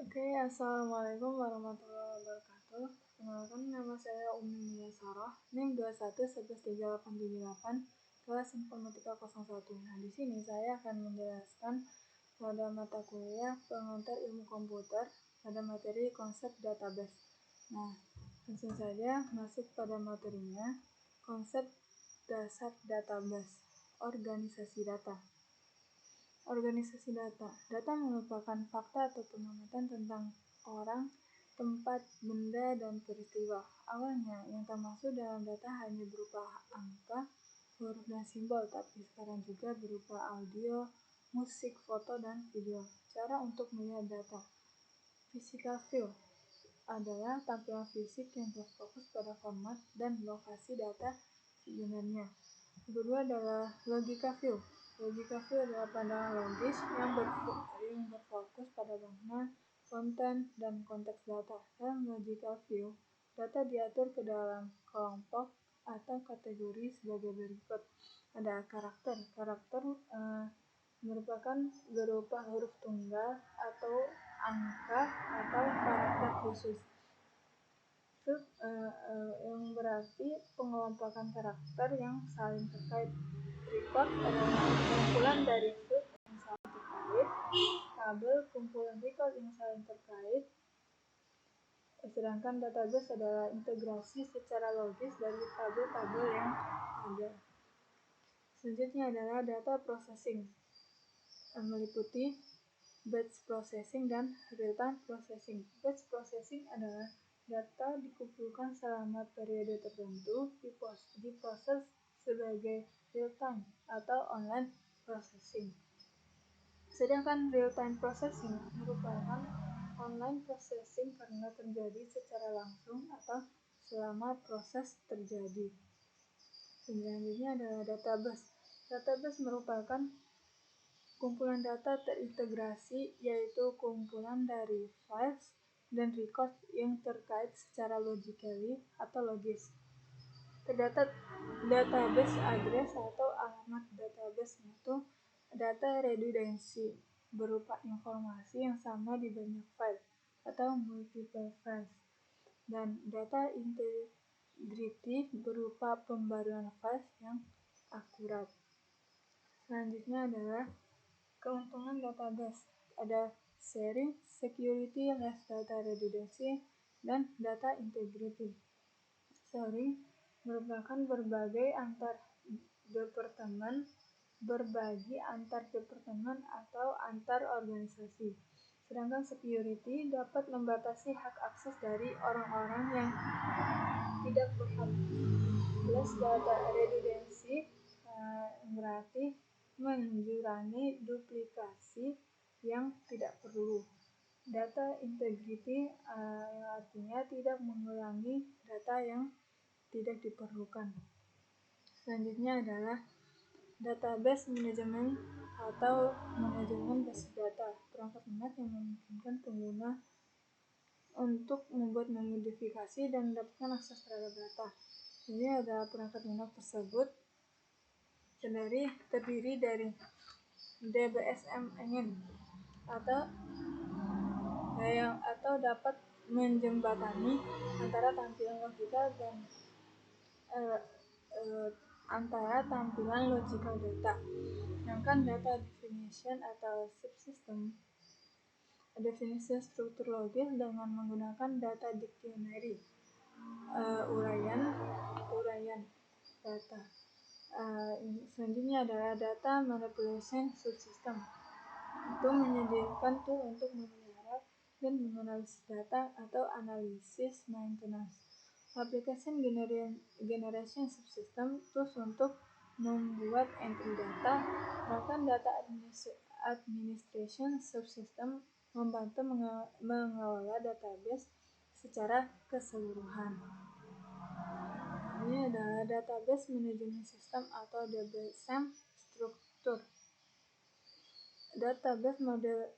Oke, Assalamualaikum warahmatullahi wabarakatuh. Perkenalkan, nama saya Umi Miyasarah, NIM 21113878, kelas Informatika 01. Nah, di sini saya akan menjelaskan pada mata kuliah pengantar ilmu komputer pada materi konsep database. Nah, langsung saja masuk pada materinya. Konsep dasar database, organisasi data. Organisasi data. Data merupakan fakta atau pengamatan tentang orang, tempat, benda, dan peristiwa. Awalnya, yang termasuk dalam data hanya berupa angka, huruf, dan simbol, tapi sekarang juga berupa audio, musik, foto, dan video. Cara untuk melihat data. Physical view adalah tampilan fisik yang berfokus pada format dan lokasi data sebenarnya. Kedua adalah logika view. Logika view adalah pandangan logis yang berfokus pada makna, konten, dan konteks data. Dalam logical view, data diatur ke dalam kelompok atau kategori sebagai berikut. Ada karakter. Karakter merupakan berupa huruf tunggal atau angka atau karakter khusus. Yang berarti pengelompokan karakter yang saling terkait. Record adalah kumpulan dari field yang saling terkait. Tabel kumpulan record yang saling terkait. Sedangkan database adalah integrasi secara logis dari tabel-tabel yang ada. Selanjutnya adalah data processing, meliputi batch processing dan real-time processing. Batch processing adalah data dikumpulkan selama periode tertentu diproses sebagai real-time atau online processing. Sedangkan real-time processing merupakan online processing karena terjadi secara langsung atau selama proses terjadi. Selanjutnya adalah database. Database merupakan kumpulan data terintegrasi, yaitu kumpulan dari files dan record yang terkait secara logically atau logis. Terdapat database address atau alamat database, yaitu data redundancy, berupa informasi yang sama di banyak file atau multiple files. Dan data integrity berupa pembaruan files yang akurat. Selanjutnya adalah keuntungan database. Ada sharing, security, less data redundancy, dan data integrity. Sharing merupakan berbagi antar departemen atau antar organisasi. Sedangkan security dapat membatasi hak akses dari orang-orang yang tidak berhak. Less data redundancy berarti mengurangi duplikasi yang tidak perlu. Data integrity yang artinya tidak mengulangi data yang tidak diperlukan. Selanjutnya adalah database management atau manajemen basis data, perangkat lunak yang memungkinkan pengguna untuk membuat modifikasi dan mendapatkan akses terhadap data. Ini adalah perangkat lunak tersebut terdiri dari DBSM engine atau dapat menjembatani antara tampilan logika dan antara tampilan logical data. Sedangkan data definition atau subsystem, definisi struktur logis dengan menggunakan data dictionary, uraian data. Selanjutnya adalah data manipulation subsystem. Itu menyediakan tool untuk memelihara dan menganalisis data atau analisis maintenance. Application generation subsystem tools untuk membuat entry data. Bahkan data administration subsystem membantu mengelola database secara keseluruhan. Ini adalah database management system atau DBSM struktur. Database model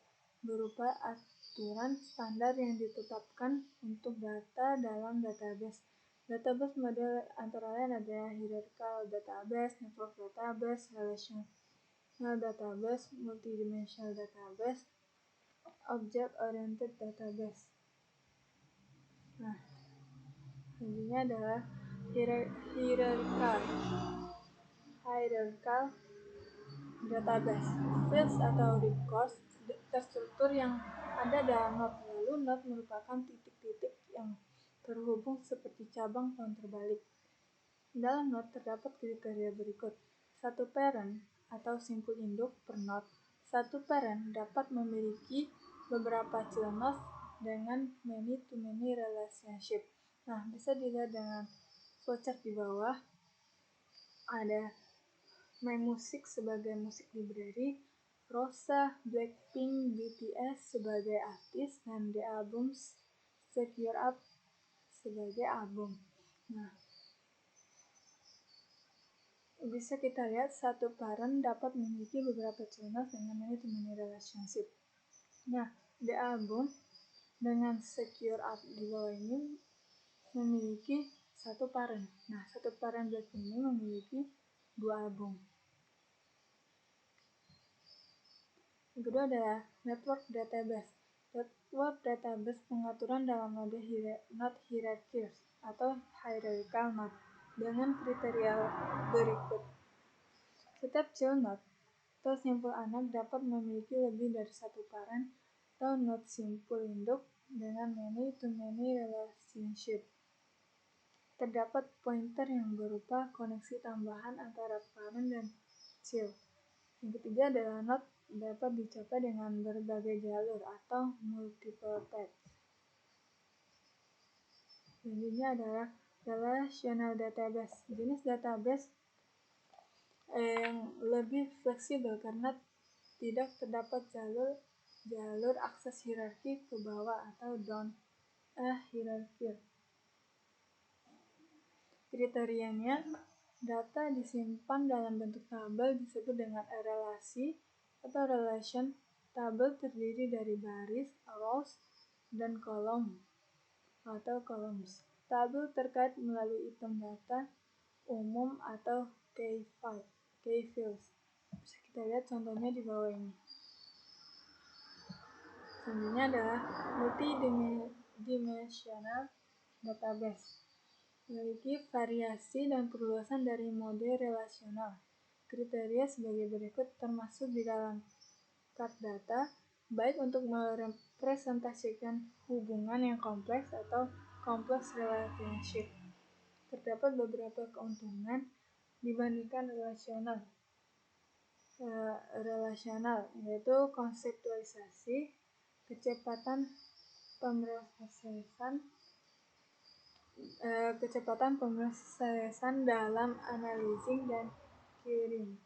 berupa aturan standar yang ditetapkan untuk data dalam database. Database model antara lain adalah hierarchical database, network database, relational database, multidimensional database, Object Oriented Database. Nah, intinya adalah hierarchical database. Fields atau records terstruktur yang ada dalam node. Lalu node merupakan titik-titik yang terhubung seperti cabang pohon terbalik. Dalam node terdapat kriteria berikut. Satu parent atau simpul induk per node. Satu parent dapat memiliki beberapa child nodes dengan many-to-many relationship. Nah, bisa dilihat dengan flowchart di bawah. Ada My Music sebagai musik library, Rosa, Blackpink, BTS sebagai artis, dan The Albums Secure Up sebagai album. Nah, bisa kita lihat satu parent dapat memiliki beberapa channel dengan many-to-many relationship. Nah, The Album dengan Secure Up di bawah ini memiliki satu parent. Nah, satu parent Blackpink ini memiliki 2 album. Yang kedua adalah network database. Network database pengaturan dalam node hierarchies atau hierarchical node dengan kriteria berikut. Setiap child node atau simpul anak dapat memiliki lebih dari satu parent atau node simpul induk dengan many-to-many relationship. Terdapat pointer yang berupa koneksi tambahan antara parent dan child. Yang ketiga adalah node dapat dicapai dengan berbagai jalur atau multiple paths. Selanjutnya adalah relational database. Jenis database yang lebih fleksibel karena tidak terdapat jalur akses hierarki ke bawah atau down a hierarchy. Kriterianya, data disimpan dalam bentuk tabel disebut dengan relasi atau relation. Tabel terdiri dari baris, rows, dan kolom atau columns. Tabel terkait melalui item data umum atau key fields. Bisa kita lihat contohnya di bawah ini. Selanjutnya adalah multidimensional database. Memiliki variasi dan perluasan dari mode relasional. Kriteria sebagai berikut termasuk di dalam card data, baik untuk merepresentasikan hubungan yang kompleks atau complex relationship. Terdapat beberapa keuntungan dibandingkan relasional, yaitu konseptualisasi, kecepatan pemrosesan dalam analyzing dan querying.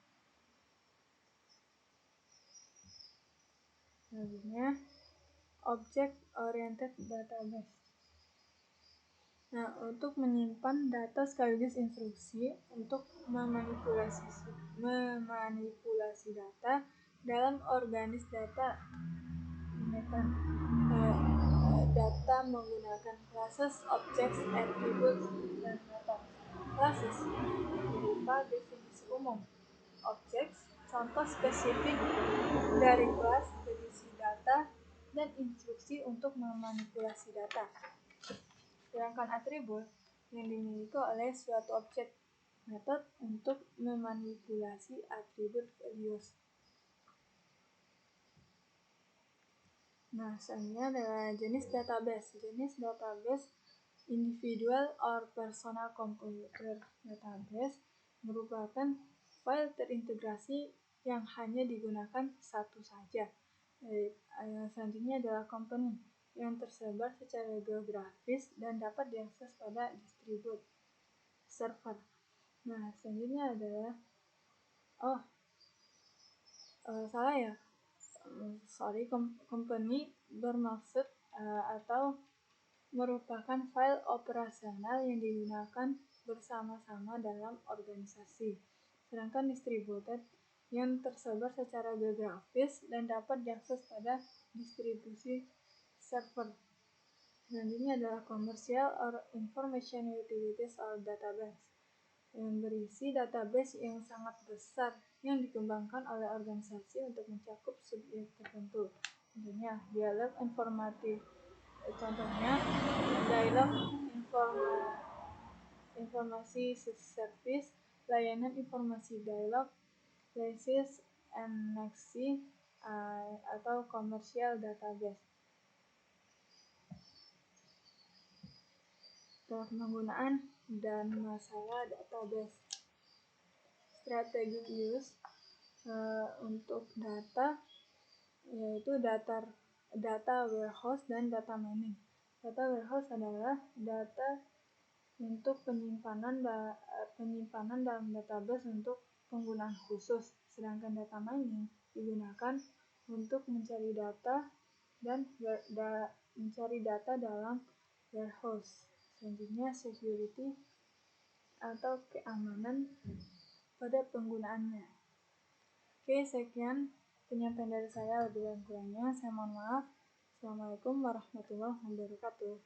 Selanjutnya, object oriented database. Nah, untuk menyimpan data sekaligus instruksi untuk memanipulasi data dalam organis data menggunakan classes, objects, attributes, dan method. Classes berupa definisi umum. Objects, contoh spesifik dari kelas, berisi data, dan instruksi untuk memanipulasi data. Sedangkan atribut yang dimiliki oleh suatu objek, metode untuk memanipulasi atribut values. Nah, selanjutnya adalah jenis database. Jenis database individual or personal computer database merupakan file terintegrasi yang hanya digunakan satu saja. Selanjutnya adalah company yang tersebar secara geografis dan dapat diakses pada distribute server. Nah, selanjutnya adalah company bermaksud atau merupakan file operasional yang digunakan bersama-sama dalam organisasi. Sedangkan distributed yang tersebar secara geografis dan dapat diakses pada distribusi server. Selanjutnya adalah commercial or information utilities or database yang berisi database yang sangat besar yang dikembangkan oleh organisasi untuk mencakup subjek tertentu. Contohnya contohnya dialog informatif. Contohnya dialog informasi service, layanan informasi dialog, crisis and nexi, atau commercial database. Penggunaan dan masalah database. Strategic use untuk data yaitu data warehouse dan data mining. Data warehouse adalah data untuk penyimpanan dalam database untuk penggunaan khusus, sedangkan data mining digunakan untuk mencari data dan mencari data dalam warehouse. Selanjutnya, security atau keamanan pada penggunaannya. Oke, sekian penyampaian dari saya. Lebih dan kurangnya saya mohon maaf. Assalamualaikum warahmatullahi wabarakatuh.